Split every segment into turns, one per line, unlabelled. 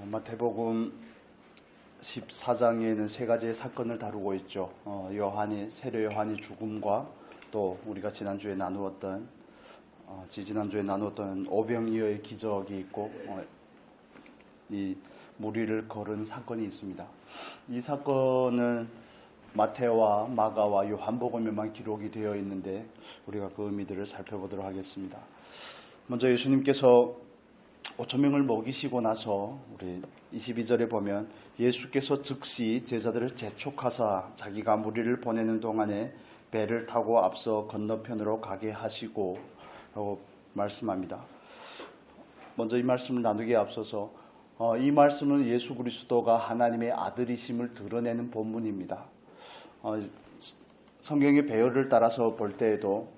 마태복음 14장에는 세 가지의 사건을 다루고 있죠. 세례 요한이 죽음과 또 우리가 지지난주에 나누었던 오병이어의 기적이 있고 이 무리를 걸은 사건이 있습니다. 이 사건은 마태와 마가와 요한복음에만 기록이 되어 있는데 우리가 그 의미들을 살펴보도록 하겠습니다. 먼저 예수님께서 5,000명을 먹이시고 나서 우리 22절에 보면 예수께서 즉시 제자들을 재촉하사 자기가 무리를 보내는 동안에 배를 타고 앞서 건너편으로 가게 하시고 라고 말씀합니다. 먼저 이 말씀을 나누기에 앞서서 이 말씀은 예수 그리스도가 하나님의 아들이심을 드러내는 본문입니다. 성경의 배열을 따라서 볼 때에도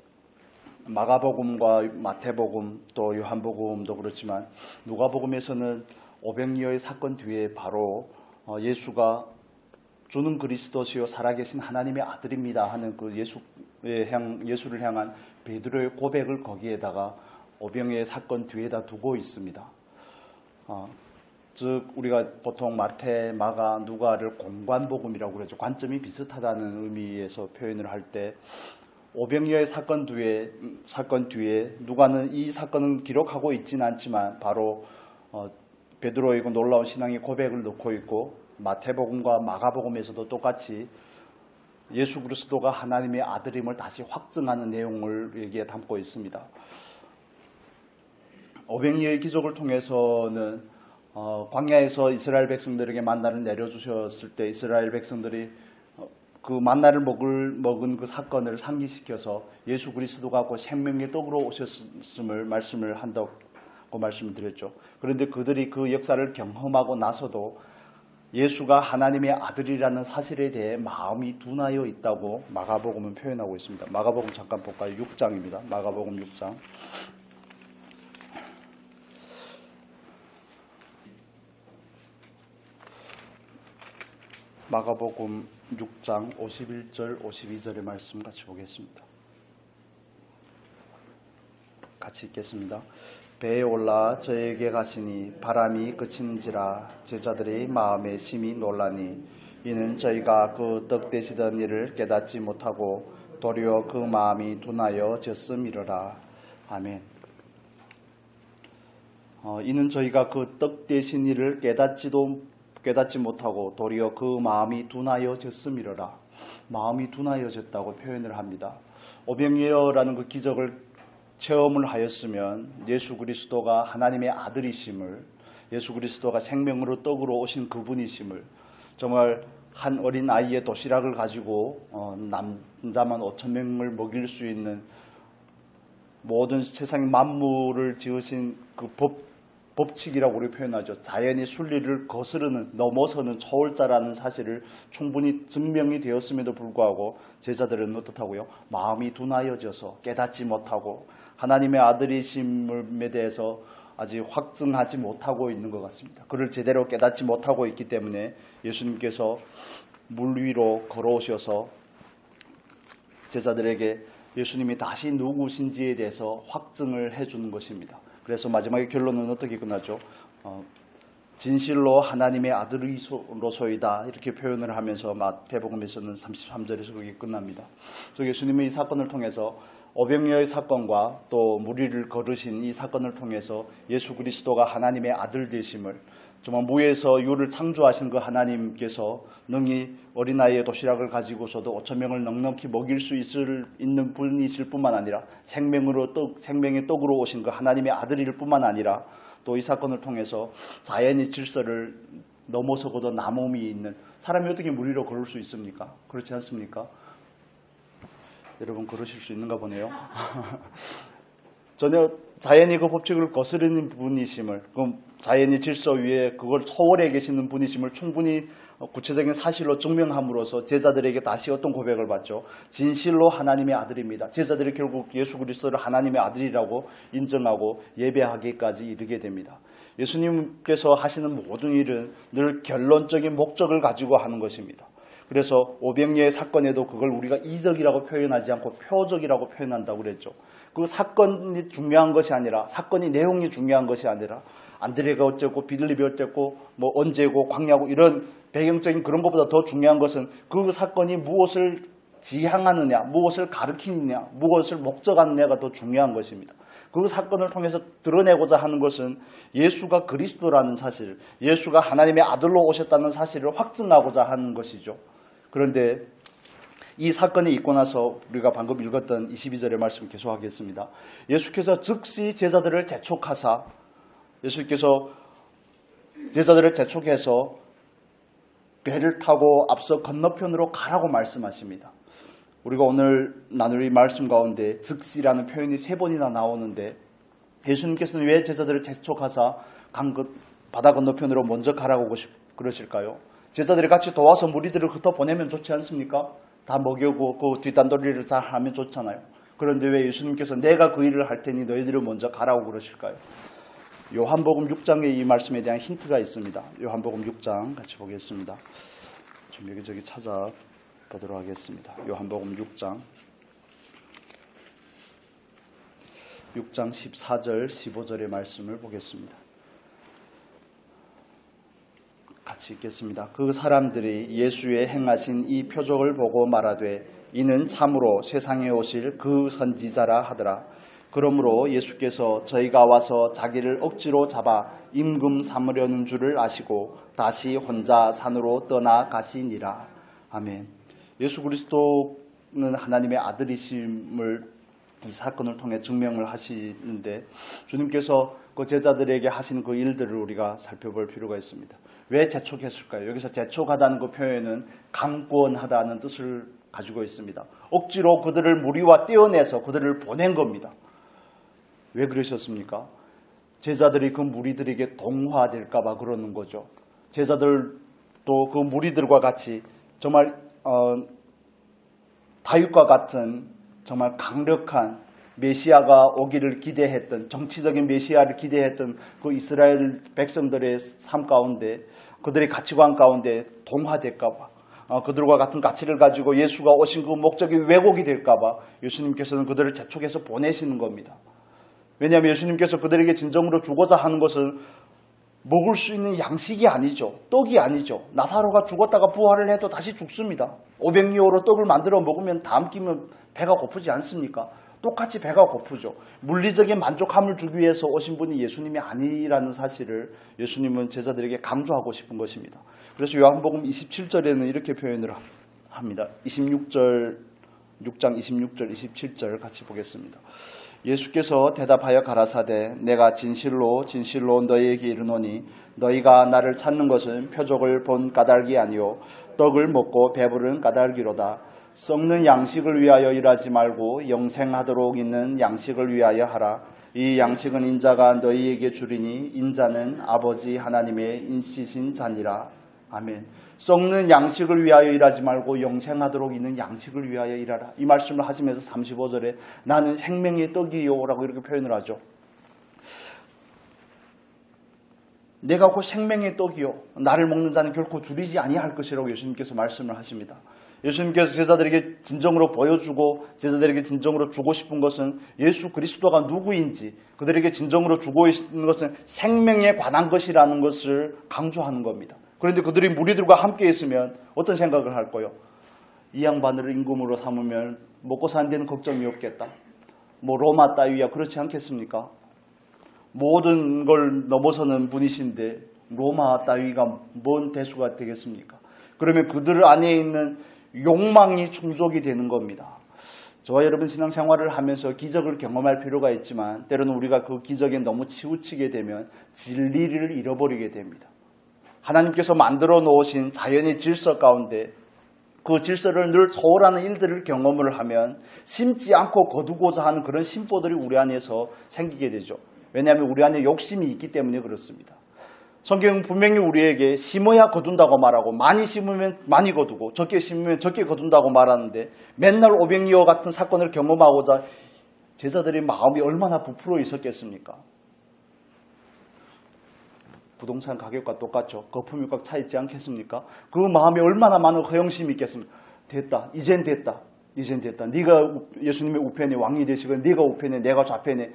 마가복음과 마태복음 또 요한복음도 그렇지만 누가복음에서는 오병이어의 사건 뒤에 바로 예수가 주는 그리스도시요 살아계신 하나님의 아들입니다 하는 그 예수를 향한 베드로의 고백을 거기에다가 오병이어의 사건 뒤에다 두고 있습니다. 즉 우리가 보통 마태, 마가, 누가를 공관복음이라고 그러죠. 관점이 비슷하다는 의미에서 표현을 할 때 오병이어의 사건 뒤에 누가는 이 사건은 기록하고 있지는 않지만 바로 베드로의 놀라운 신앙의 고백을 넣고 있고 마태복음과 마가복음에서도 똑같이 예수 그리스도가 하나님의 아들임을 다시 확증하는 내용을 여기에 담고 있습니다. 오병이어의 기적을 통해서는 광야에서 이스라엘 백성들에게 만나를 내려주셨을 때 이스라엘 백성들이 그 만나를 먹은 그 사건을 상기시켜서 예수 그리스도가 곧 생명의 떡으로 오셨음을 말씀을 한다고 말씀을 드렸죠. 그런데 그들이 그 역사를 경험하고 나서도 예수가 하나님의 아들이라는 사실에 대해 마음이 둔하여 있다고 마가복음은 표현하고 있습니다. 마가복음 잠깐 볼까요? 6장입니다. 마가복음 6장. 마가복음 6장 51절 52절의 말씀 같이 보겠습니다. 같이 읽겠습니다. 배에 올라 저에게 가시니 바람이 그치는지라 제자들의 마음에 심히 놀라니 이는 저희가 그 떡 되시던 일을 깨닫지 못하고 도리어 그 마음이 둔하여 졌음이러라. 아멘. 이는 저희가 그 떡 되신 일을 깨닫지 못하고 도리어 그 마음이 둔하여졌음이러라. 마음이 둔하여졌다고 표현을 합니다. 오병이어라는 그 기적을 체험을 하였으면 예수 그리스도가 하나님의 아들이심을, 예수 그리스도가 생명으로 떡으로 오신 그분이심을, 정말 한 어린 아이의 도시락을 가지고 남자만 5,000명을 먹일 수 있는 모든 세상 만물을 지으신 그 법칙이라고 우리 표현하죠. 자연의 순리를 넘어서는 초월자라는 사실을 충분히 증명이 되었음에도 불구하고 제자들은 어떻다고요? 마음이 둔하여져서 깨닫지 못하고 하나님의 아들이심에 대해서 아직 확증하지 못하고 있는 것 같습니다. 그를 제대로 깨닫지 못하고 있기 때문에 예수님께서 물 위로 걸어오셔서 제자들에게 예수님이 다시 누구신지에 대해서 확증을 해주는 것입니다. 그래서 마지막에 결론은 어떻게 끝나죠? 진실로 하나님의 아들이로소이다 이렇게 표현을 하면서 마태복음에서는 33절에서 그게 끝납니다. 그래서 예수님의 이 사건을 통해서 오병이어의 사건과 또 무리를 걸으신 이 사건을 통해서 예수 그리스도가 하나님의 아들 되심을, 정말 무에서 유를 창조하신 그 하나님께서 능히 어린아이의 도시락을 가지고서도 5,000명을 넉넉히 먹일 수 있는 분이실 뿐만 아니라 생명의 떡으로 오신 그 하나님의 아들일 뿐만 아니라 또 이 사건을 통해서 자연의 질서를 넘어서고도 남음이 있는 사람이 어떻게 무리로 걸을 수 있습니까? 그렇지 않습니까? 여러분 걸으실 수 있는가 보네요. 전혀 자연의 그 법칙을 거스르는 분이심을, 그 자연의 질서 위에 그걸 초월해 계시는 분이심을 충분히 구체적인 사실로 증명함으로써 제자들에게 다시 어떤 고백을 받죠? 진실로 하나님의 아들입니다. 제자들이 결국 예수 그리스도를 하나님의 아들이라고 인정하고 예배하기까지 이르게 됩니다. 예수님께서 하시는 모든 일은 늘 결론적인 목적을 가지고 하는 것입니다. 그래서 오병이어의 사건에도 그걸 우리가 이적이라고 표현하지 않고 표적이라고 표현한다고 그랬죠. 그 사건이 중요한 것이 아니라, 사건이 내용이 중요한 것이 아니라 안드레가 어쨌고 비들립이 어쨌고 뭐 언제고 광야고 이런 배경적인 그런 것보다 더 중요한 것은 그 사건이 무엇을 지향하느냐, 무엇을 가르치느냐, 무엇을 목적하느냐가 더 중요한 것입니다. 그 사건을 통해서 드러내고자 하는 것은 예수가 그리스도라는 사실, 예수가 하나님의 아들로 오셨다는 사실을 확증하고자 하는 것이죠. 그런데 이 사건이 있고 나서 우리가 방금 읽었던 22절의 말씀 계속하겠습니다. 예수께서 즉시 제자들을 재촉하사, 예수께서 제자들을 재촉해서 배를 타고 앞서 건너편으로 가라고 말씀하십니다. 우리가 오늘 나눌 이 말씀 가운데 즉시라는 표현이 3번이나 나오는데 예수님께서는 왜 제자들을 재촉하사 바다 건너편으로 먼저 가라고 그러실까요? 제자들이 같이 도와서 무리들을 흩어보내면 좋지 않습니까? 다 먹이고 그 뒷단도리를 잘 하면 좋잖아요. 그런데 왜 예수님께서 내가 그 일을 할 테니 너희들을 먼저 가라고 그러실까요? 요한복음 6장에 이 말씀에 대한 힌트가 있습니다. 요한복음 6장 같이 보겠습니다. 좀 여기저기 찾아보도록 하겠습니다. 요한복음 6장 14절 15절의 말씀을 보겠습니다. 같이 읽겠습니다. 그 사람들이 예수의 행하신 이 표적을 보고 말하되 이는 참으로 세상에 오실 그 선지자라 하더라. 그러므로 예수께서 저희가 와서 자기를 억지로 잡아 임금 삼으려는 줄을 아시고 다시 혼자 산으로 떠나가시니라. 아멘. 예수 그리스도는 하나님의 아들이심을 이 사건을 통해 증명을 하시는데 주님께서 그 제자들에게 하신 그 일들을 우리가 살펴볼 필요가 있습니다. 왜 재촉했을까요? 여기서 재촉하다는 그 표현은 강권하다는 뜻을 가지고 있습니다. 억지로 그들을 무리와 떼어내서 그들을 보낸 겁니다. 왜 그러셨습니까? 제자들이 그 무리들에게 동화될까 봐 그러는 거죠. 제자들도 그 무리들과 같이 정말 다윗과 같은 정말 강력한 메시아가 오기를 기대했던, 정치적인 메시아를 기대했던 그 이스라엘 백성들의 삶 가운데, 그들의 가치관 가운데 동화될까 봐, 그들과 같은 가치를 가지고 예수가 오신 그 목적이 왜곡이 될까 봐 예수님께서는 그들을 재촉해서 보내시는 겁니다. 왜냐하면 예수님께서 그들에게 진정으로 주고자 하는 것은 먹을 수 있는 양식이 아니죠. 떡이 아니죠. 나사로가 죽었다가 부활을 해도 다시 죽습니다. 500리오로 떡을 만들어 먹으면 다음 끼면 배가 고프지 않습니까? 똑같이 배가 고프죠. 물리적인 만족함을 주기 위해서 오신 분이 예수님이 아니라는 사실을 예수님은 제자들에게 강조하고 싶은 것입니다. 그래서 요한복음 27절에는 이렇게 표현을 합니다. 6장 26절, 27절 같이 보겠습니다. 예수께서 대답하여 가라사대 내가 진실로 진실로 너희에게 이르노니 너희가 나를 찾는 것은 표적을 본 까닭이 아니요 떡을 먹고 배부른 까닭이로다. 썩는 양식을 위하여 일하지 말고 영생하도록 있는 양식을 위하여 하라. 이 양식은 인자가 너희에게 주리니 인자는 아버지 하나님의 인시신 자니라. 아멘. 썩는 양식을 위하여 일하지 말고 영생하도록 있는 양식을 위하여 일하라. 이 말씀을 하시면서 35절에 나는 생명의 떡이요 라고 이렇게 표현을 하죠. 내가 곧 생명의 떡이요 나를 먹는 자는 결코 줄이지 아니할 것이라고 예수님께서 말씀을 하십니다. 예수님께서 제자들에게 진정으로 보여주고 제자들에게 진정으로 주고 싶은 것은 예수 그리스도가 누구인지, 그들에게 진정으로 주고 있는 것은 생명에 관한 것이라는 것을 강조하는 겁니다. 그런데 그들이 무리들과 함께 있으면 어떤 생각을 할 거요? 이 양반들을 임금으로 삼으면 먹고 사는 데는 걱정이 없겠다. 뭐 로마 따위야 그렇지 않겠습니까? 모든 걸 넘어서는 분이신데 로마 따위가 뭔 대수가 되겠습니까? 그러면 그들 안에 있는 욕망이 충족이 되는 겁니다. 저와 여러분 신앙생활을 하면서 기적을 경험할 필요가 있지만 때로는 우리가 그 기적에 너무 치우치게 되면 진리를 잃어버리게 됩니다. 하나님께서 만들어 놓으신 자연의 질서 가운데 그 질서를 늘 초월하는 일들을 경험을 하면 심지 않고 거두고자 하는 그런 심보들이 우리 안에서 생기게 되죠. 왜냐하면 우리 안에 욕심이 있기 때문에 그렇습니다. 성경은 분명히 우리에게 심어야 거둔다고 말하고 많이 심으면 많이 거두고 적게 심으면 적게 거둔다고 말하는데 맨날 500리오 같은 사건을 경험하고자 제자들의 마음이 얼마나 부풀어 있었겠습니까? 부동산 가격과 똑같죠. 거품이 꽉 차 있지 않겠습니까? 그 마음에 얼마나 많은 허영심이 있겠습니까? 됐다. 이젠 됐다. 이젠 됐다. 네가 예수님의 우편에 왕이 되시고 네가 우편에 내가 좌편에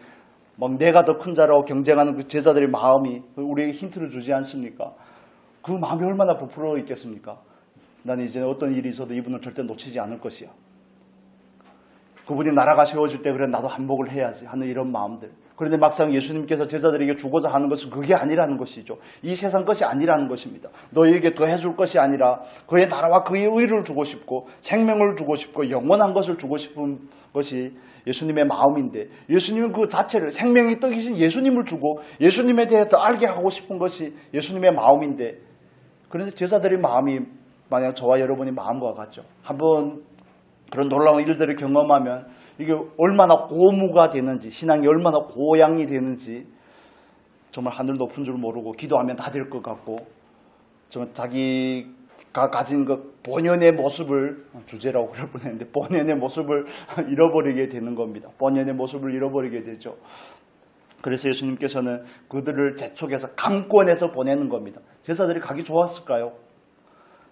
막 내가 더 큰 자라고 경쟁하는 그 제자들의 마음이 우리에게 힌트를 주지 않습니까? 그 마음이 얼마나 부풀어 있겠습니까? 나는 이제 어떤 일이 있어도 이분을 절대 놓치지 않을 것이야. 그분이 나라가 세워질 때 그래 나도 한복을 해야지 하는 이런 마음들. 그런데 막상 예수님께서 제자들에게 주고자 하는 것은 그게 아니라는 것이죠. 이 세상 것이 아니라는 것입니다. 너희에게 더 해줄 것이 아니라 그의 나라와 그의 의를 주고 싶고 생명을 주고 싶고 영원한 것을 주고 싶은 것이 예수님의 마음인데, 예수님은 그 자체를 생명이 떡이신 예수님을 주고 예수님에 대해 더 알게 하고 싶은 것이 예수님의 마음인데, 그런데 제자들의 마음이 만약 저와 여러분의 마음과 같죠. 한번 그런 놀라운 일들을 경험하면 이게 얼마나 고무가 되는지, 신앙이 얼마나 고양이 되는지 정말 하늘 높은 줄 모르고 기도하면 다 될 것 같고, 정말 자기가 가진 그 본연의 모습을, 주제라고 그럴 뻔했는데 본연의 모습을 잃어버리게 되는 겁니다. 본연의 모습을 잃어버리게 되죠. 그래서 예수님께서는 그들을 재촉해서 강권해서 보내는 겁니다. 제자들이 가기 좋았을까요?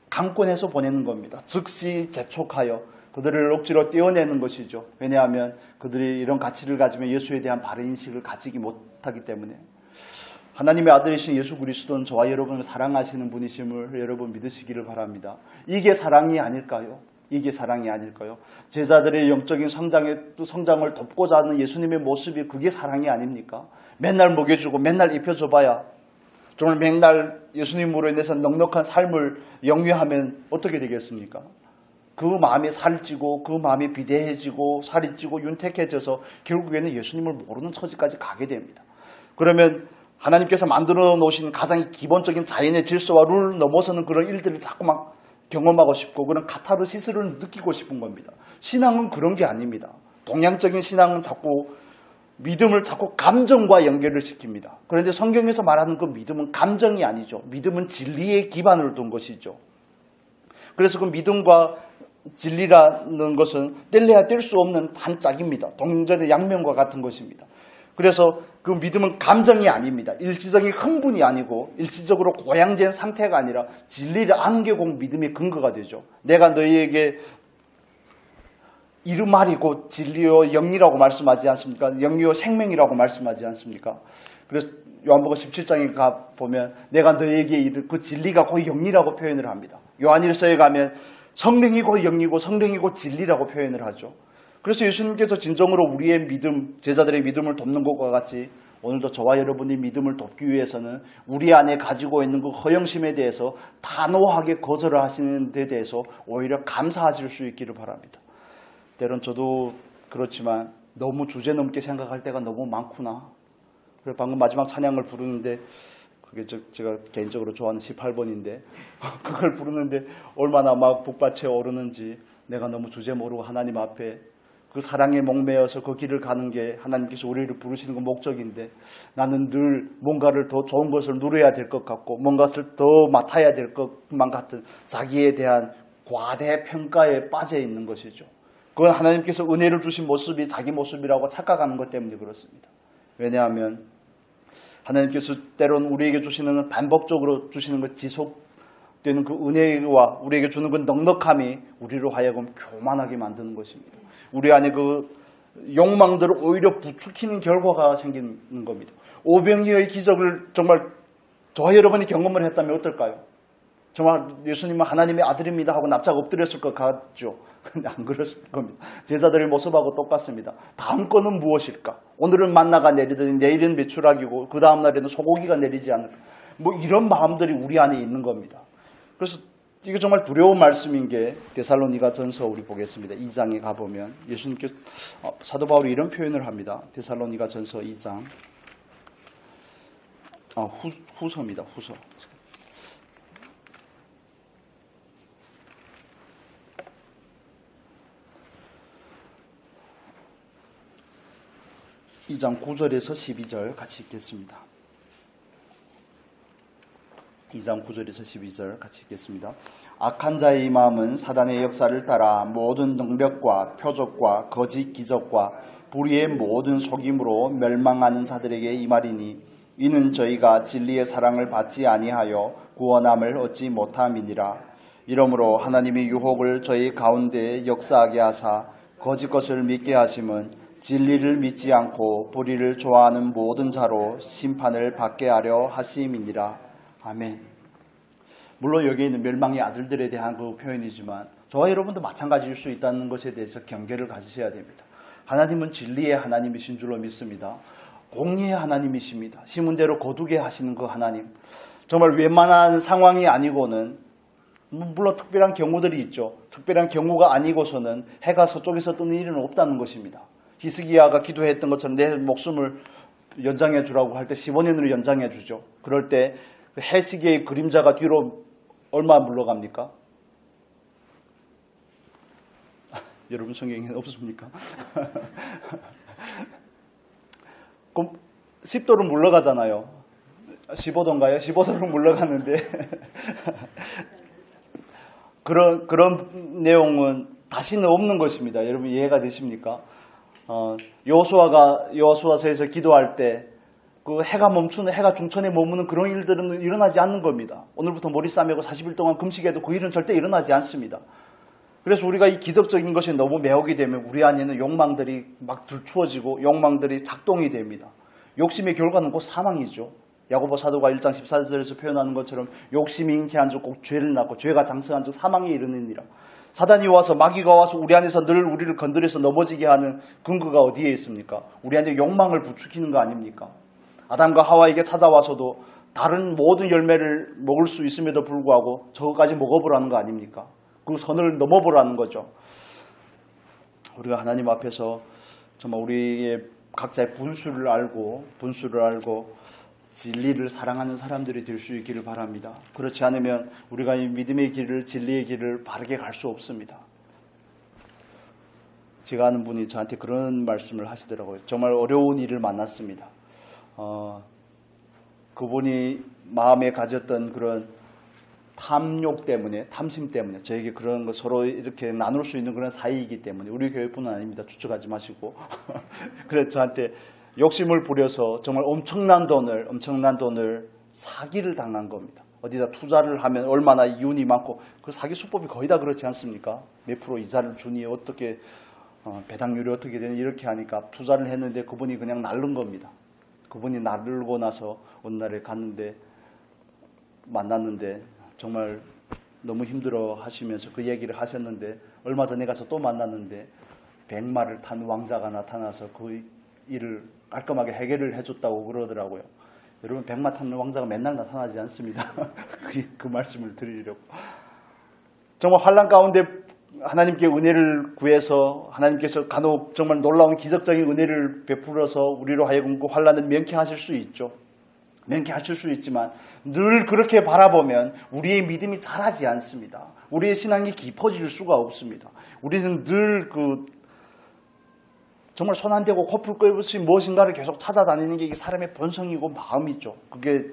강권해서 보내는 겁니다. 즉시 재촉하여 그들을 억지로 떼어내는 것이죠. 왜냐하면 그들이 이런 가치를 가지면 예수에 대한 바른 인식을 가지기 못하기 때문에. 하나님의 아들이신 예수 그리스도는 저와 여러분을 사랑하시는 분이심을 여러분 믿으시기를 바랍니다. 이게 사랑이 아닐까요? 이게 사랑이 아닐까요? 제자들의 영적인 성장을 돕고자 하는 예수님의 모습이 그게 사랑이 아닙니까? 맨날 먹여주고 맨날 입혀줘봐야 정말 맨날 예수님으로 인해서 넉넉한 삶을 영위하면 어떻게 되겠습니까? 그 마음이 살찌고 그 마음이 비대해지고 살이 찌고 윤택해져서 결국에는 예수님을 모르는 처지까지 가게 됩니다. 그러면 하나님께서 만들어 놓으신 가장 기본적인 자연의 질서와 룰을 넘어서는 그런 일들을 자꾸 막 경험하고 싶고 그런 카타르시스를 느끼고 싶은 겁니다. 신앙은 그런 게 아닙니다. 동양적인 신앙은 자꾸 믿음을 자꾸 감정과 연결을 시킵니다. 그런데 성경에서 말하는 그 믿음은 감정이 아니죠. 믿음은 진리에 기반을 둔 것이죠. 그래서 그 믿음과 진리라는 것은 뗄래야 뗄 수 없는 한 짝입니다. 동전의 양면과 같은 것입니다. 그래서 그 믿음은 감정이 아닙니다. 일시적인 흥분이 아니고 일시적으로 고양된 상태가 아니라 진리를 아는 게 곧 믿음의 근거가 되죠. 내가 너희에게 이르말이고 진리요 영이라고 말씀하지 않습니까? 영이요 생명이라고 말씀하지 않습니까? 그래서 요한복음 17장에 가보면 내가 너희에게 이를 그 진리가 곧 영이라고 표현을 합니다. 요한일서에 가면 성령이 곧 영이고 성령이 곧 진리라고 표현을 하죠. 그래서 예수님께서 진정으로 우리의 믿음, 제자들의 믿음을 돕는 것과 같이 오늘도 저와 여러분의 믿음을 돕기 위해서는 우리 안에 가지고 있는 그 허영심에 대해서 단호하게 거절을 하시는 데 대해서 오히려 감사하실 수 있기를 바랍니다. 때론 저도 그렇지만 너무 주제넘게 생각할 때가 너무 많구나. 그래서 방금 마지막 찬양을 부르는데 그게 제가 개인적으로 좋아하는 18번인데 그걸 부르는데 얼마나 막 북받쳐 오르는지, 내가 너무 주제 모르고 하나님 앞에 그 사랑에 목매어서 그 길을 가는 게 하나님께서 우리를 부르시는 그 목적인데, 나는 늘 뭔가를 더 좋은 것을 누려야 될 것 같고 뭔가를 더 맡아야 될 것만 같은 자기에 대한 과대평가에 빠져 있는 것이죠. 그건 하나님께서 은혜를 주신 모습이 자기 모습이라고 착각하는 것 때문에 그렇습니다. 왜냐하면 하나님께서 때론 우리에게 주시는, 반복적으로 주시는 것, 지속되는 그 은혜와 우리에게 주는 그 넉넉함이 우리로 하여금 교만하게 만드는 것입니다. 우리 안에 그 욕망들을 오히려 부추기는 결과가 생기는 겁니다. 오병이어의 기적을 정말 저와 여러분이 경험을 했다면 어떨까요? 정말 예수님은 하나님의 아들입니다 하고 납작 엎드렸을 것 같죠. 근데 안 그랬을 겁니다. 제자들의 모습하고 똑같습니다. 다음 거는 무엇일까? 오늘은 만나가 내리더니 내일은 메추라기고 그 다음 날에는 소고기가 내리지 않을까? 뭐 이런 마음들이 우리 안에 있는 겁니다. 그래서 이게 정말 두려운 말씀인 게 데살로니가 전서 우리 보겠습니다. 2장에 가보면 예수님께서 사도 바울이 이런 표현을 합니다. 데살로니가 전서 2장 후서입니다. 후서. 2장 9절에서 12절 같이 읽겠습니다. 2장 9절에서 12절 같이 읽겠습니다. 악한 자의 마음은 사단의 역사를 따라 모든 능력과 표적과 거짓 기적과 불의의 모든 속임으로 멸망하는 자들에게 임하리니 이는 저희가 진리의 사랑을 받지 아니하여 구원함을 얻지 못함이니라. 이러므로 하나님의 유혹을 저희 가운데 역사하게 하사 거짓 것을 믿게 하심은 진리를 믿지 않고 불의를 좋아하는 모든 자로 심판을 받게 하려 하심이니라. 아멘. 물론 여기 있는 멸망의 아들들에 대한 그 표현이지만 저와 여러분도 마찬가지일 수 있다는 것에 대해서 경계를 가지셔야 됩니다. 하나님은 진리의 하나님이신 줄로 믿습니다. 공의의 하나님이십니다. 심은대로 거두게 하시는 그 하나님. 정말 웬만한 상황이 아니고는 물론 특별한 경우들이 있죠. 특별한 경우가 아니고서는 해가 서쪽에서 뜨는 일은 없다는 것입니다. 히스기야가 기도했던 것처럼 내 목숨을 연장해 주라고 할 때 15년으로 연장해 주죠. 그럴 때 해시계의 그림자가 뒤로 얼마 물러갑니까? 여러분 성경에 없습니까? 그럼 10도로 물러가잖아요. 15도인가요? 15도로 물러가는데 그런 내용은 다시는 없는 것입니다. 여러분 이해가 되십니까? 여호수아서에서 기도할 때 그 해가 중천에 머무는 그런 일들은 일어나지 않는 겁니다. 오늘부터 머리 싸매고 40일 동안 금식해도 그 일은 절대 일어나지 않습니다. 그래서 우리가 이 기적적인 것에 너무 매혹이 되면 우리 안에는 욕망들이 막 들추어지고 욕망들이 작동이 됩니다. 욕심의 결과는 곧 사망이죠. 야고보 사도가 1장 14절에서 표현하는 것처럼 욕심이 잉태한 즉 꼭 죄를 낳고 죄가 장성한 즉 사망에 이르느니라. 사단이 와서 마귀가 와서 우리 안에서 늘 우리를 건드려서 넘어지게 하는 근거가 어디에 있습니까? 우리 안에 욕망을 부추기는 거 아닙니까? 아담과 하와에게 찾아와서도 다른 모든 열매를 먹을 수 있음에도 불구하고 저거까지 먹어보라는 거 아닙니까? 그 선을 넘어보라는 거죠. 우리가 하나님 앞에서 정말 우리의 각자의 분수를 알고 진리를 사랑하는 사람들이 될 수 있기를 바랍니다. 그렇지 않으면 우리가 이 믿음의 길을, 진리의 길을 바르게 갈 수 없습니다. 제가 아는 분이 저한테 그런 말씀을 하시더라고요. 정말 어려운 일을 만났습니다. 그분이 마음에 가졌던 그런 탐욕 때문에, 탐심 때문에, 저에게 그런 거 서로 이렇게 나눌 수 있는 그런 사이이기 때문에, 우리 교회뿐은 아닙니다. 추측하지 마시고. 그래서 저한테 욕심을 부려서 정말 엄청난 돈을 사기를 당한 겁니다. 어디다 투자를 하면 얼마나 이윤이 많고, 그 사기 수법이 거의 다 그렇지 않습니까? 몇 프로 이자를 주니 어떻게, 배당률이 어떻게 되니 이렇게 하니까 투자를 했는데 그분이 그냥 날른 겁니다. 그분이 날르고 나서 어느 날에 만났는데 정말 너무 힘들어 하시면서 그 얘기를 하셨는데 얼마 전에 가서 또 만났는데 100마를 탄 왕자가 나타나서 그 일을 깔끔하게 해결을 해줬다고 그러더라고요. 여러분 100마 탄 왕자가 맨날 나타나지 않습니다. 그 말씀을 드리려고. 정말 환난 가운데 하나님께 은혜를 구해서 하나님께서 간혹 정말 놀라운 기적적인 은혜를 베풀어서 우리로 하여금 그 환난을 면케하실 수 있죠. 면케하실 수 있지만 늘 그렇게 바라보면 우리의 믿음이 자라지 않습니다. 우리의 신앙이 깊어질 수가 없습니다. 우리는 늘 정말 손 안 대고 코풀 끓듯이 무엇인가를 계속 찾아다니는 게 이게 사람의 본성이고 마음이죠. 그게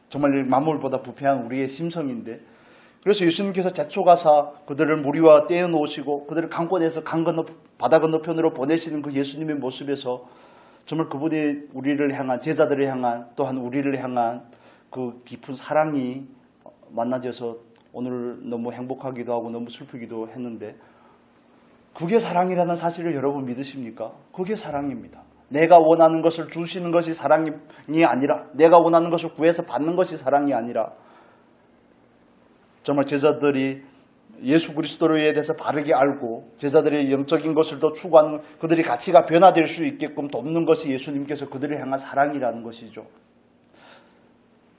정말 만물보다 부패한 우리의 심성인데, 그래서 예수님께서 제초가사 그들을 무리와 떼어놓으시고 그들을 강권에서 바다 건너편으로 보내시는 그 예수님의 모습에서 정말 그분이 우리를 향한, 제자들을 향한, 또한 우리를 향한 그 깊은 사랑이 만나져서 오늘 너무 행복하기도 하고 너무 슬프기도 했는데, 그게 사랑이라는 사실을 여러분 믿으십니까? 그게 사랑입니다. 내가 원하는 것을 주시는 것이 사랑이 아니라, 내가 원하는 것을 구해서 받는 것이 사랑이 아니라, 정말 제자들이 예수 그리스도에 대해서 바르게 알고 제자들의 영적인 것을 더 추구하는, 그들이 가치가 변화될 수 있게끔 돕는 것이 예수님께서 그들을 향한 사랑이라는 것이죠.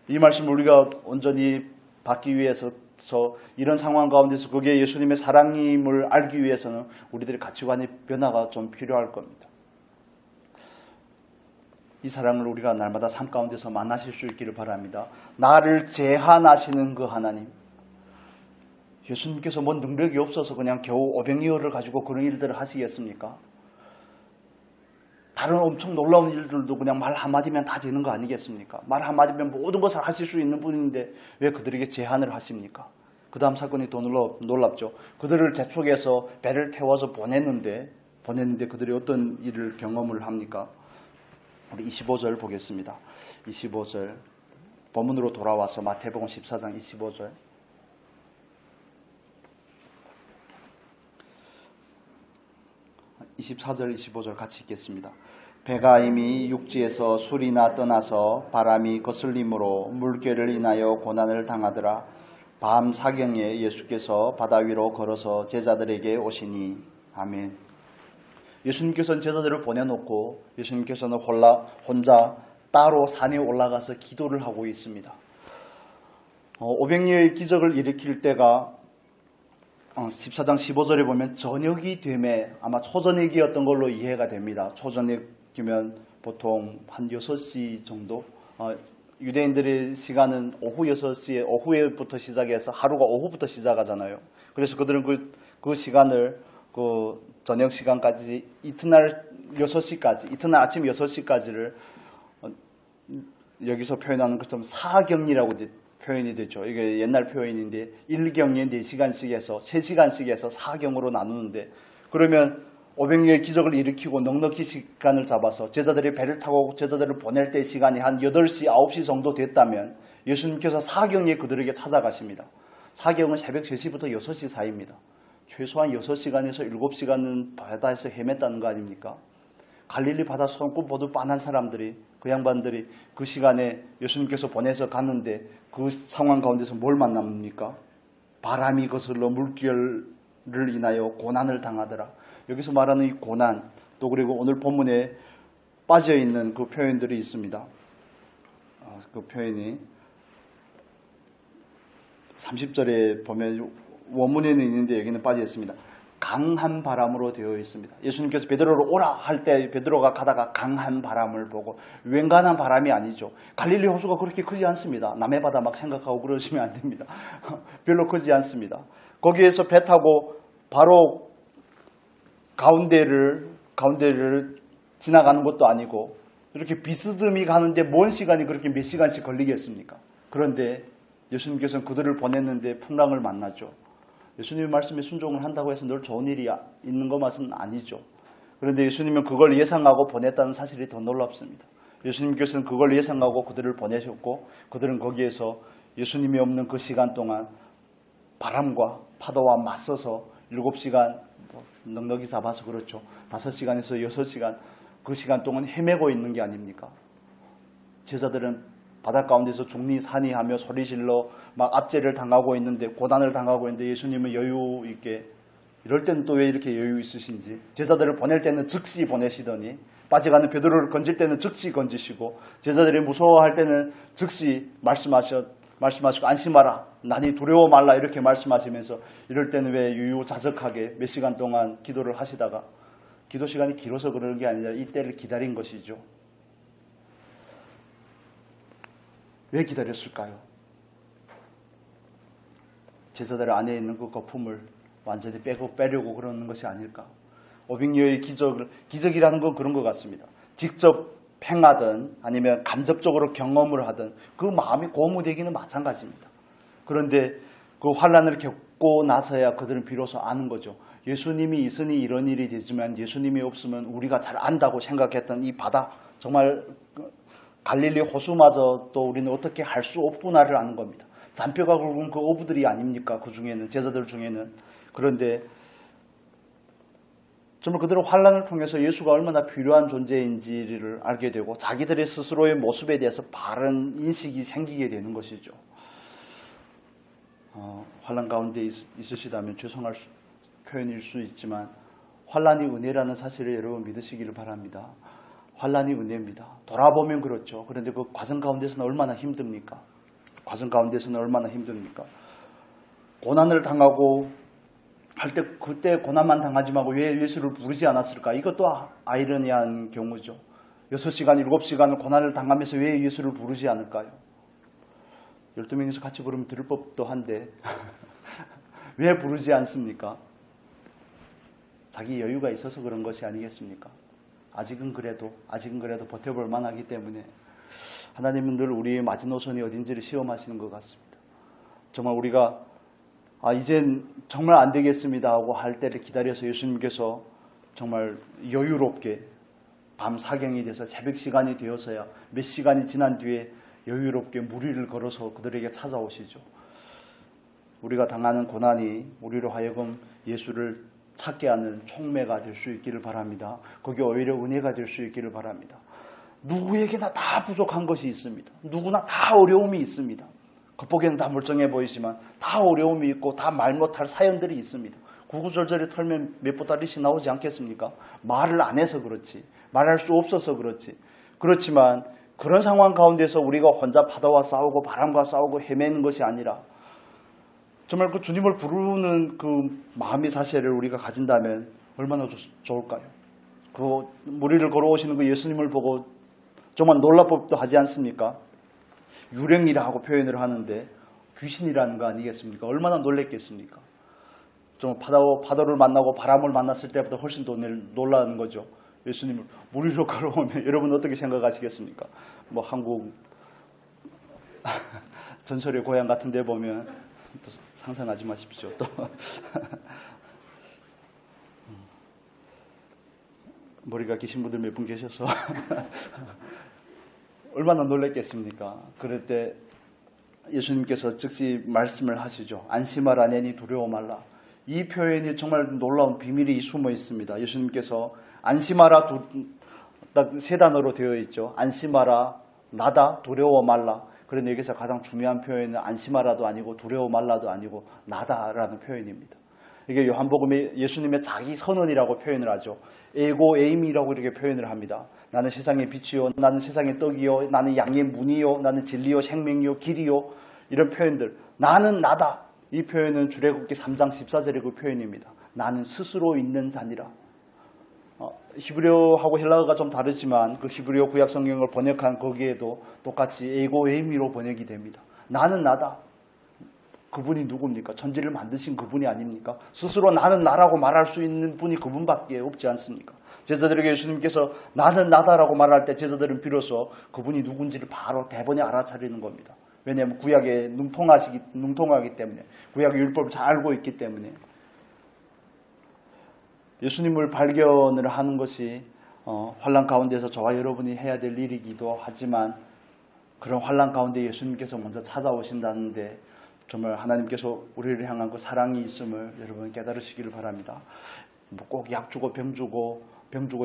이 말씀을 우리가 온전히 받기 위해서 이런 상황 가운데서 그게 예수님의 사랑임을 알기 위해서는 우리들의 가치관의 변화가 좀 필요할 겁니다. 이 사랑을 우리가 날마다 삶 가운데서 만나실 수 있기를 바랍니다. 나를 제한하시는 그 하나님, 예수님께서 뭔 능력이 없어서 그냥 겨우 오병이어를 가지고 그런 일들을 하시겠습니까? 다른 엄청 놀라운 일들도 그냥 말 한마디면 다 되는 거 아니겠습니까? 말 한마디면 모든 것을 하실 수 있는 분인데 왜 그들에게 제한을 하십니까? 그 다음 사건이 더 놀랍죠. 그들을 재촉해서 배를 태워서 보냈는데 그들이 어떤 일을 경험을 합니까? 우리 25절 보겠습니다. 25절 본문으로 돌아와서 마태복음 14장 25절. 24절 25절 같이 읽겠습니다. 배가 이미 육지에서 술이나 떠나서 바람이 거슬림으로 물결을 인하여 고난을 당하더라. 밤 사경에 예수께서 바다 위로 걸어서 제자들에게 오시니. 아멘. 예수님께서는 제자들을 보내놓고 예수님께서는 혼자 따로 산에 올라가서 기도를 하고 있습니다. 500리의 기적을 일으킬 때가 14장 15절에 보면 저녁이 되매 아마 초저녁이었던 걸로 이해가 됩니다. 초저녁이면 보통 한 6시 정도. 유대인들의 시간은 오후 6시에 오후에부터 시작해서 하루가 오후부터 시작하잖아요. 그래서 그들은 그 시간을 그 저녁 시간까지 이튿날 6시까지 이튿날 아침 6시까지를 여기서 표현하는 것처럼 사경이라고 표현이 되죠. 이게 옛날 표현인데 1경에 4시간씩 해서 3시간씩 해서 4경으로 나누는데 그러면 500리의 기적을 일으키고 넉넉히 시간을 잡아서 제자들이 배를 타고 제자들을 보낼 때 시간이 한 8시, 9시 정도 됐다면 예수님께서 4경에 그들에게 찾아가십니다. 4경은 새벽 3시부터 6시 사이입니다. 최소한 6시간에서 7시간은 바다에서 헤맸다는 거 아닙니까? 갈릴리 바다 손꼽보도 빤한 사람들이 그 양반들이 그 시간에 예수님께서 보내서 갔는데 그 상황 가운데서 뭘 만납니까? 바람이 거슬러 물결을 인하여 고난을 당하더라. 여기서 말하는 이 고난 또 그리고 오늘 본문에 빠져있는 그 표현들이 있습니다. 그 표현이 30절에 보면 원문에는 있는데 여기는 빠져 있습니다. 강한 바람으로 되어 있습니다. 예수님께서 베드로를 오라 할 때 베드로가 가다가 강한 바람을 보고 웬간한 바람이 아니죠. 갈릴리 호수가 그렇게 크지 않습니다. 남해 바다 막 생각하고 그러시면 안 됩니다. 별로 크지 않습니다. 거기에서 배 타고 바로 가운데를 지나가는 것도 아니고 이렇게 비스듬히 가는데 먼 시간이 그렇게 몇 시간씩 걸리겠습니까? 그런데 예수님께서는 그들을 보냈는데 풍랑을 만나죠. 예수님의 말씀에 순종을 한다고 해서 늘 좋은 일이 있는 것은 아니죠. 그런데 예수님은 그걸 예상하고 보냈다는 사실이 더 놀랍습니다. 예수님께서는 그걸 예상하고 그들을 보내셨고 그들은 거기에서 예수님이 없는 그 시간 동안 바람과 파도와 맞서서 7시간 넉넉히 잡아서 그렇죠. 5시간에서 6시간 그 시간 동안 헤매고 있는 게 아닙니까? 제자들은 바다 가운데서 중리산이하며 소리질러 막 압제를 당하고 있는데 고난을 당하고 있는데 예수님은 여유 있게 이럴 때는 또 왜 이렇게 여유 있으신지 제자들을 보낼 때는 즉시 보내시더니 빠져가는 베드로를 건질 때는 즉시 건지시고 제자들이 무서워할 때는 즉시 말씀하시고 안심하라 나니 두려워 말라 이렇게 말씀하시면서 이럴 때는 왜 유유자적하게 몇 시간 동안 기도를 하시다가 기도 시간이 길어서 그러는 게 아니라 이때를 기다린 것이죠. 왜 기다렸을까요? 제자들 안에 있는 그 거품을 완전히 빼려고 그러는 것이 아닐까? 오병이어의 기적이라는 건 그런 것 같습니다. 직접 행하든 아니면 간접적으로 경험을 하든 그 마음이 고무되기는 마찬가지입니다. 그런데 그 환난을 겪고 나서야 그들은 비로소 아는 거죠. 예수님이 있으니 이런 일이 되지만 예수님이 없으면 우리가 잘 안다고 생각했던 이 바다 정말 갈릴리 호수마저 또 우리는 어떻게 할 수 없구나를 아는 겁니다. 잔뼈가 굵은 그 어부들이 아닙니까? 그 중에는 제자들 중에는. 그런데 정말 그들은 환난을 통해서 예수가 얼마나 필요한 존재인지를 알게 되고 자기들의 스스로의 모습에 대해서 바른 인식이 생기게 되는 것이죠. 환난 가운데 있으시다면 죄송할 표현일 수 있지만 환난이 은혜라는 사실을 여러분 믿으시기를 바랍니다. 환난이 은혜입니다. 돌아보면 그렇죠. 그런데 그 과정 가운데서는 얼마나 힘듭니까? 고난을 당하고 할 때 그때 고난만 당하지 말고 왜 예수를 부르지 않았을까? 이것도 아이러니한 경우죠. 6시간, 7시간을 고난을 당하면서 왜 예수를 부르지 않을까요? 12명이서 같이 부르면 들을 법도 한데 왜 부르지 않습니까? 자기 여유가 있어서 그런 것이 아니겠습니까? 아직은 그래도 버텨볼 만하기 때문에 하나님은 늘 우리의 마지노선이 어딘지를 시험하시는 것 같습니다. 정말 우리가 이젠 정말 안 되겠습니다 하고 할 때를 기다려서 예수님께서 정말 여유롭게 밤 사경이 돼서 새벽 시간이 되어서야 몇 시간이 지난 뒤에 여유롭게 무리를 걸어서 그들에게 찾아오시죠. 우리가 당하는 고난이 우리로 하여금 예수를 찾게 하는 촉매가 될 수 있기를 바랍니다. 그게 오히려 은혜가 될 수 있기를 바랍니다. 누구에게나 다 부족한 것이 있습니다. 누구나 다 어려움이 있습니다. 겉보기에는 다 멀쩡해 보이지만 다 어려움이 있고 다 말 못할 사연들이 있습니다. 구구절절히 털면 몇 보따리씩 나오지 않겠습니까? 말을 안 해서 그렇지, 말할 수 없어서 그렇지. 그렇지만 그런 상황 가운데서 우리가 혼자 파도와 싸우고 바람과 싸우고 헤매는 것이 아니라 정말 그 주님을 부르는 그 마음의 자세를 우리가 가진다면 얼마나 좋을까요? 그 무리를 걸어오시는 그 예수님을 보고 정말 놀랍법도 하지 않습니까? 유령이라고 표현을 하는데 귀신이라는 거 아니겠습니까? 얼마나 놀랬겠습니까? 좀 파도를 만나고 바람을 만났을 때보다 훨씬 더 놀라는 거죠. 예수님을 무리로 걸어오면 여러분 어떻게 생각하시겠습니까? 뭐 한국 전설의 고향 같은 데 보면 또 상상하지 마십시오. 또 머리가 기신 분들 몇 분 계셔서 얼마나 놀랬겠습니까? 그럴 때 예수님께서 즉시 말씀을 하시죠. 안심하라 내니 두려워 말라. 이 표현이 정말 놀라운 비밀이 숨어 있습니다. 예수님께서 안심하라 딱 세 단어로 되어 있죠. 안심하라, 나다, 두려워 말라. 그런데 여기서 가장 중요한 표현은 안심하라도 아니고 두려워 말라도 아니고 나다라는 표현입니다. 이게 요한복음에 예수님의 자기 선언이라고 표현을 하죠. 에고 에임이라고 이렇게 표현을 합니다. 나는 세상의 빛이요, 나는 세상의 떡이요, 나는 양의 문이요, 나는 진리요, 생명이요, 길이요. 이런 표현들. 나는 나다. 이 표현은 출애굽기 3장 14절의 그 표현입니다. 나는 스스로 있는 자니라. 히브리어하고 헬라어가 좀 다르지만 그 히브리어 구약 성경을 번역한 거기에도 똑같이 에고 에이미로 번역이 됩니다. 나는 나다. 그분이 누굽니까? 천지를 만드신 그분이 아닙니까? 스스로 나는 나라고 말할 수 있는 분이 그분밖에 없지 않습니까? 제자들에게 예수님께서 나는 나다라고 말할 때 제자들은 비로소 그분이 누군지를 바로 대번에 알아차리는 겁니다. 왜냐하면 구약에 능통하기 때문에, 구약의 율법을 잘 알고 있기 때문에. 예수님을 발견을 하는 것이 환난 가운데서 저와 여러분이 해야 될 일이기도 하지만 그런 환난 가운데 예수님께서 먼저 찾아오신다는데 정말 하나님께서 우리를 향한 그 사랑이 있음을 여러분 깨달으시기를 바랍니다. 뭐 꼭 약 주고 병 주고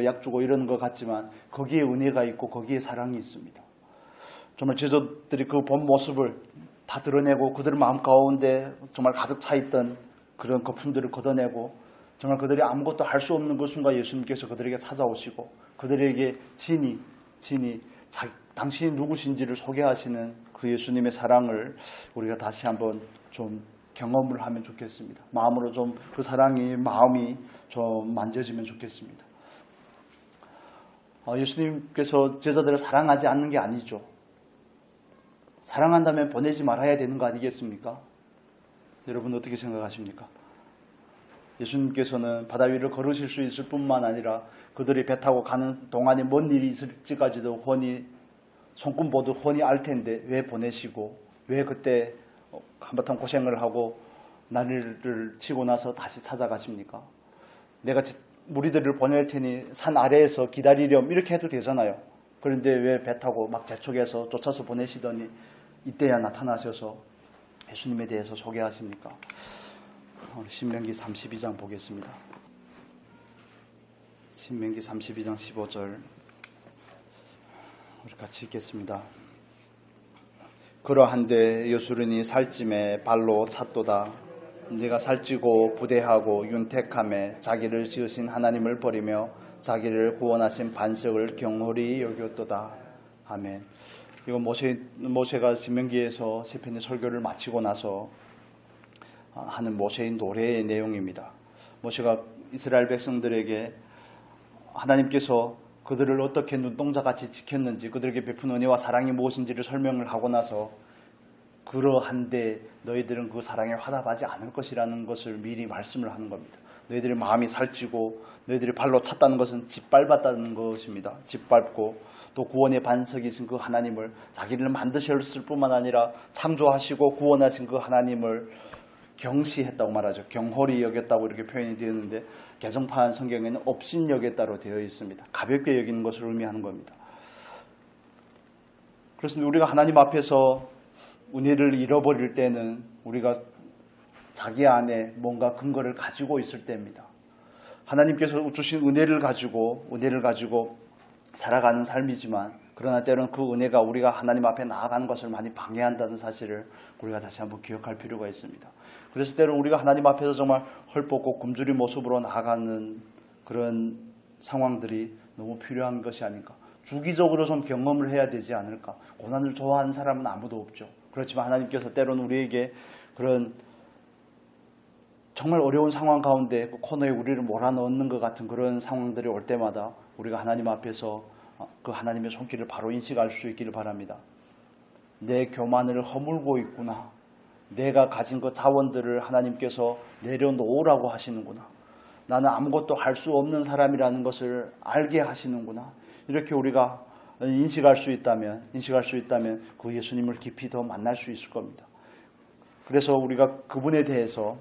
약 주고 이런 것 같지만 거기에 은혜가 있고 거기에 사랑이 있습니다. 정말 제자들이 그 본 모습을 다 드러내고 그들 마음 가운데 정말 가득 차 있던 그런 거품들을 걷어내고 정말 그들이 아무것도 할 수 없는 그 순간 예수님께서 그들에게 찾아오시고 그들에게 진히 당신이 누구신지를 소개하시는 그 예수님의 사랑을 우리가 다시 한번 좀 경험을 하면 좋겠습니다. 마음으로 좀 그 사랑이 마음이 좀 만져지면 좋겠습니다. 예수님께서 제자들을 사랑하지 않는 게 아니죠. 사랑한다면 보내지 말아야 되는 거 아니겠습니까? 여러분 어떻게 생각하십니까? 예수님께서는 바다 위를 걸으실 수 있을 뿐만 아니라 그들이 배 타고 가는 동안에 뭔 일이 있을지까지도 훤히 손금보듯 훤히 알 텐데 왜 보내시고 왜 그때 한바탕 고생을 하고 난리를 치고 나서 다시 찾아가십니까? 내가 무리들을 보낼 테니 산 아래에서 기다리렴 이렇게 해도 되잖아요. 그런데 왜 배 타고 막 재촉해서 쫓아서 보내시더니 이때야 나타나셔서 예수님에 대해서 소개하십니까? 신명기 32장 보겠습니다. 신명기 32장 15절 우리 같이 읽겠습니다. 그러한데 여수르니 살찜에 발로 찼도다. 네가 살찌고 부대하고 윤택함에 자기를 지으신 하나님을 버리며 자기를 구원하신 반석을 경홀히 여겼도다. 아멘. 이건 모세가 신명기에서 세 편의 설교를 마치고 나서 하는 모세의 노래의 내용입니다. 모세가 이스라엘 백성들에게 하나님께서 그들을 어떻게 눈동자같이 지켰는지 그들에게 베푼 은혜와 사랑이 무엇인지를 설명을 하고 나서 그러한데 너희들은 그 사랑에 화답하지 않을 것이라는 것을 미리 말씀을 하는 겁니다. 너희들의 마음이 살찌고 너희들이 발로 찼다는 것은 짓밟았다는 것입니다. 짓밟고 또 구원의 반석이신 그 하나님을 자기를 만드셨을 뿐만 아니라 창조하시고 구원하신 그 하나님을 경시했다고 말하죠. 경홀히 여겼다고 이렇게 표현이 되었는데 개정판 성경에는 업신 여겼다로 되어 있습니다. 가볍게 여기는 것을 의미하는 겁니다. 그렇습니다. 우리가 하나님 앞에서 은혜를 잃어버릴 때는 우리가 자기 안에 뭔가 근거를 가지고 있을 때입니다. 하나님께서 주신 은혜를 가지고 살아가는 삶이지만 그러나 때로는 그 은혜가 우리가 하나님 앞에 나아가는 것을 많이 방해한다는 사실을 우리가 다시 한번 기억할 필요가 있습니다. 그래서 때로는 우리가 하나님 앞에서 정말 헐벗고 굶주린 모습으로 나아가는 그런 상황들이 너무 필요한 것이 아닐까. 주기적으로 좀 경험을 해야 되지 않을까. 고난을 좋아하는 사람은 아무도 없죠. 그렇지만 하나님께서 때로는 우리에게 그런 정말 어려운 상황 가운데 그 코너에 우리를 몰아넣는 것 같은 그런 상황들이 올 때마다 우리가 하나님 앞에서 그 하나님의 손길을 바로 인식할 수 있기를 바랍니다. 내 교만을 허물고 있구나. 내가 가진 그 자원들을 하나님께서 내려놓으라고 하시는구나. 나는 아무것도 할 수 없는 사람이라는 것을 알게 하시는구나. 이렇게 우리가 인식할 수 있다면 그 예수님을 깊이 더 만날 수 있을 겁니다. 그래서 우리가 그분에 대해서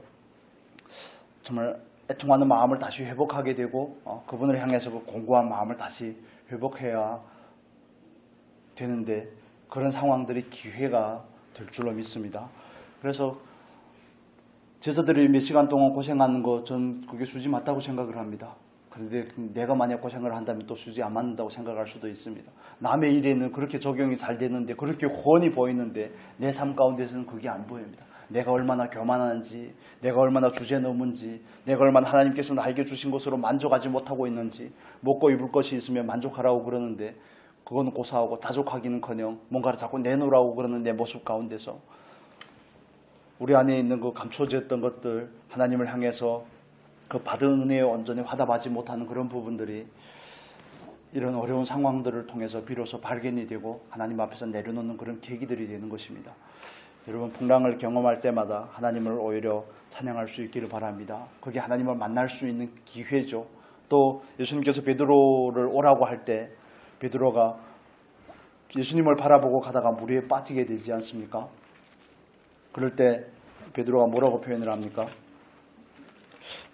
정말 애통하는 마음을 다시 회복하게 되고 그분을 향해서 그 공고한 마음을 다시 회복해야 되는데 그런 상황들이 기회가 될 줄로 믿습니다. 그래서 제자들이 몇 시간 동안 고생하는 거 전 그게 수지 맞다고 생각을 합니다. 그런데 내가 만약 고생을 한다면 또 수지 안 맞는다고 생각할 수도 있습니다. 남의 일에는 그렇게 적용이 잘 되는데 그렇게 훤히 보이는데 내 삶 가운데서는 그게 안 보입니다. 내가 얼마나 교만한지, 내가 얼마나 주제넘은지, 내가 얼마나 하나님께서 나에게 주신 것으로 만족하지 못하고 있는지, 먹고 입을 것이 있으면 만족하라고 그러는데 그건 고사하고 자족하기는커녕 뭔가를 자꾸 내놓으라고 그러는 내 모습 가운데서 우리 안에 있는 그 감춰졌던 것들, 하나님을 향해서 그 받은 은혜에 온전히 화답하지 못하는 그런 부분들이 이런 어려운 상황들을 통해서 비로소 발견이 되고 하나님 앞에서 내려놓는 그런 계기들이 되는 것입니다. 여러분 풍랑을 경험할 때마다 하나님을 오히려 찬양할 수 있기를 바랍니다. 그게 하나님을 만날 수 있는 기회죠. 또 예수님께서 베드로를 오라고 할 때 베드로가 예수님을 바라보고 가다가 물에 빠지게 되지 않습니까? 그럴 때 베드로가 뭐라고 표현을 합니까?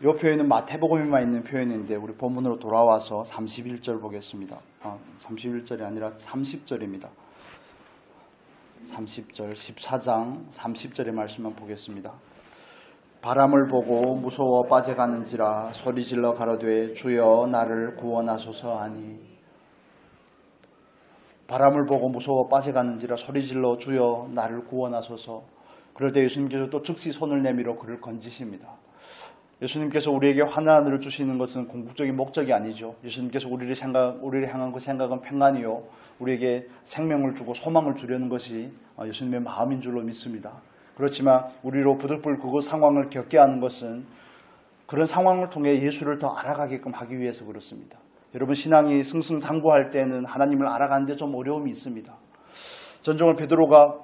이 표현은 마태복음에만 있는 표현인데 우리 본문으로 돌아와서 31절 보겠습니다. 31절이 아니라 30절입니다. 30절 14장 30절의 말씀만 보겠습니다. 바람을 보고 무서워 빠져가는지라 소리질러 가로되 주여 나를 구원하소서 하니. 바람을 보고 무서워 빠져가는지라 소리질러 주여 나를 구원하소서. 그럴 때 예수님께서 또 즉시 손을 내밀어 그를 건지십니다. 예수님께서 우리에게 환난을 주시는 것은 궁극적인 목적이 아니죠. 예수님께서 우리를 향한 그 생각은 평안이요 우리에게 생명을 주고 소망을 주려는 것이 예수님의 마음인 줄로 믿습니다. 그렇지만 우리로 부득불 그 상황을 겪게 하는 것은 그런 상황을 통해 예수를 더 알아가게끔 하기 위해서 그렇습니다. 여러분 신앙이 승승장구할 때는 하나님을 알아가는데 좀 어려움이 있습니다. 전정을 베드로가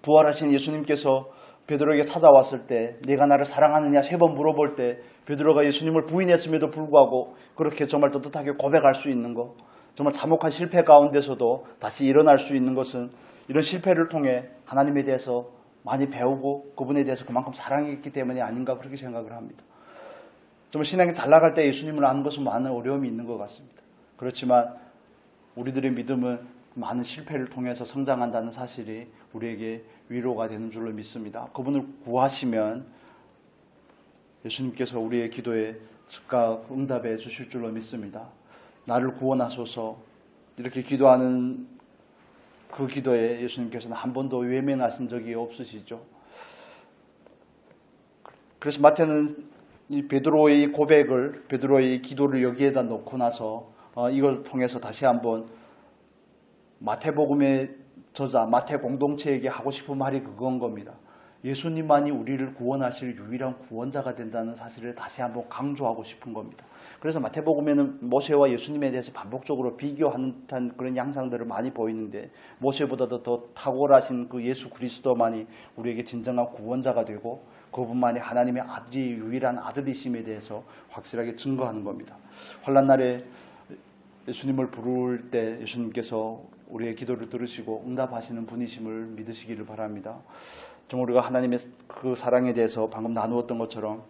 부활하신 예수님께서 베드로에게 찾아왔을 때 네가 나를 사랑하느냐 3번 물어볼 때 베드로가 예수님을 부인했음에도 불구하고 그렇게 정말 떳떳하게 고백할 수 있는 것, 정말 참혹한 실패 가운데서도 다시 일어날 수 있는 것은 이런 실패를 통해 하나님에 대해서 많이 배우고 그분에 대해서 그만큼 사랑했기 때문이 아닌가 그렇게 생각을 합니다. 정말 신앙이 잘 나갈 때 예수님을 아는 것은 많은 어려움이 있는 것 같습니다. 그렇지만 우리들의 믿음은 많은 실패를 통해서 성장한다는 사실이 우리에게 위로가 되는 줄로 믿습니다. 그분을 구하시면 예수님께서 우리의 기도에 즉각 응답해 주실 줄로 믿습니다. 나를 구원하소서 이렇게 기도하는 그 기도에 예수님께서는 한 번도 외면하신 적이 없으시죠. 그래서 마태는 이 베드로의 고백을 베드로의 기도를 여기에다 놓고 나서 이걸 통해서 다시 한번 마태복음의 저자 마태 공동체에게 하고 싶은 말이 그건 겁니다. 예수님만이 우리를 구원하실 유일한 구원자가 된다는 사실을 다시 한번 강조하고 싶은 겁니다. 그래서 마태복음에는 모세와 예수님에 대해서 반복적으로 비교하는 그런 양상들을 많이 보이는데 모세보다도 더 탁월하신 그 예수 그리스도만이 우리에게 진정한 구원자가 되고 그분만이 하나님의 아들이 유일한 아들이심에 대해서 확실하게 증거하는 겁니다. 환난 날에 예수님을 부를 때 예수님께서 우리의 기도를 들으시고 응답하시는 분이심을 믿으시기를 바랍니다. 정말 우리가 하나님의 그 사랑에 대해서 방금 나누었던 것처럼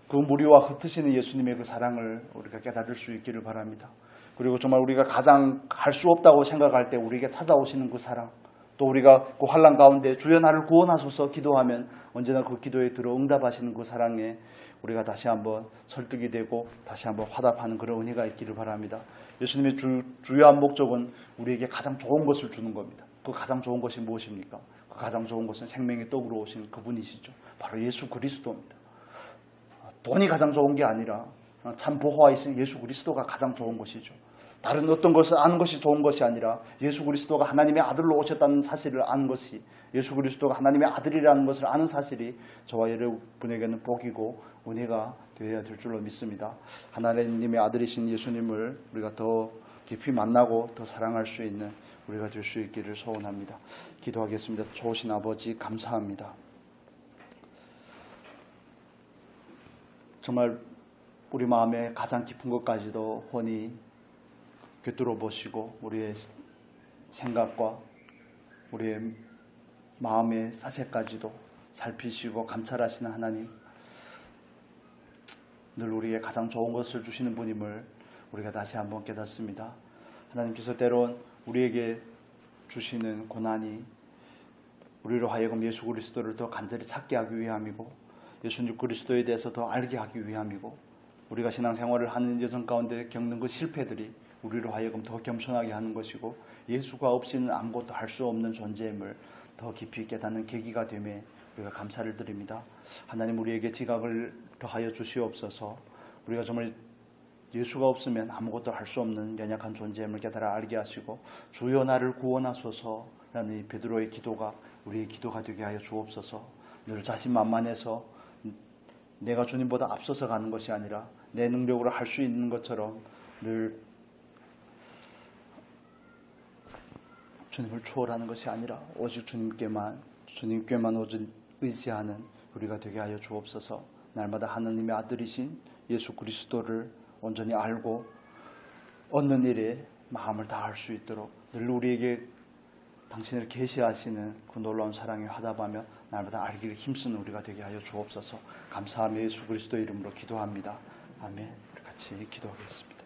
그 무리와 흩으시는 예수님의 그 사랑을 우리가 깨달을 수 있기를 바랍니다. 그리고 정말 우리가 가장 할 수 없다고 생각할 때 우리에게 찾아오시는 그 사랑, 또 우리가 그 환난 가운데 주여 나를 구원하소서 기도하면 언제나 그 기도에 들어 응답하시는 그 사랑에 우리가 다시 한번 설득이 되고 다시 한번 화답하는 그런 은혜가 있기를 바랍니다. 예수님의 주요한 목적은 우리에게 가장 좋은 것을 주는 겁니다. 그 가장 좋은 것이 무엇입니까? 그 가장 좋은 것은 생명의 떡으로 오신 그분이시죠. 바로 예수 그리스도입니다. 돈이 가장 좋은 게 아니라 참 보호하 있으신 예수 그리스도가 가장 좋은 것이죠. 다른 어떤 것을 아는 것이 좋은 것이 아니라 예수 그리스도가 하나님의 아들로 오셨다는 사실을 아는 것이, 예수 그리스도가 하나님의 아들이라는 것을 아는 사실이 저와 여러분에게는 복이고 은혜가 되어야 될 줄로 믿습니다. 하나님의 아들이신 예수님을 우리가 더 깊이 만나고 더 사랑할 수 있는 우리가 될 수 있기를 소원합니다. 기도하겠습니다. 좋으신 아버지 감사합니다. 정말 우리 마음의 가장 깊은 것까지도 훤히 꿰뚫어 보시고 우리의 생각과 우리의 마음의 사색까지도 살피시고 감찰하시는 하나님, 늘 우리에게 가장 좋은 것을 주시는 분임을 우리가 다시 한번 깨닫습니다. 하나님께서 때론 우리에게 주시는 고난이 우리로 하여금 예수 그리스도를 더 간절히 찾게 하기 위함이고 예수님 그리스도에 대해서 더 알게 하기 위함이고 우리가 신앙생활을 하는 여정 가운데 겪는 그 실패들이 우리로 하여금 더 겸손하게 하는 것이고 예수가 없이는 아무것도 할 수 없는 존재임을 더 깊이 깨닫는 계기가 되매 우리가 감사를 드립니다. 하나님 우리에게 지각을 더하여 주시옵소서. 우리가 정말 예수가 없으면 아무것도 할 수 없는 연약한 존재임을 깨달아 알게 하시고 주여 나를 구원하소서라는 이 베드로의 기도가 우리의 기도가 되게 하여 주옵소서. 늘 자신만만해서 내가 주님보다 앞서서 가는 것이 아니라 내 능력으로 할 수 있는 것처럼 늘 주님을 추월하는 것이 아니라 오직 주님께만 오직 의지하는 우리가 되게 하여 주옵소서. 날마다 하나님의 아들이신 예수 그리스도를 온전히 알고 얻는 일에 마음을 다할 수 있도록 늘 우리에게 당신을 계시하시는 그 놀라운 사랑에 화답하며 날마다 알기를 힘쓰는 우리가 되게 하여 주옵소서. 감사하며 예수 그리스도 이름으로 기도합니다. 아멘. 우리 같이 기도하겠습니다.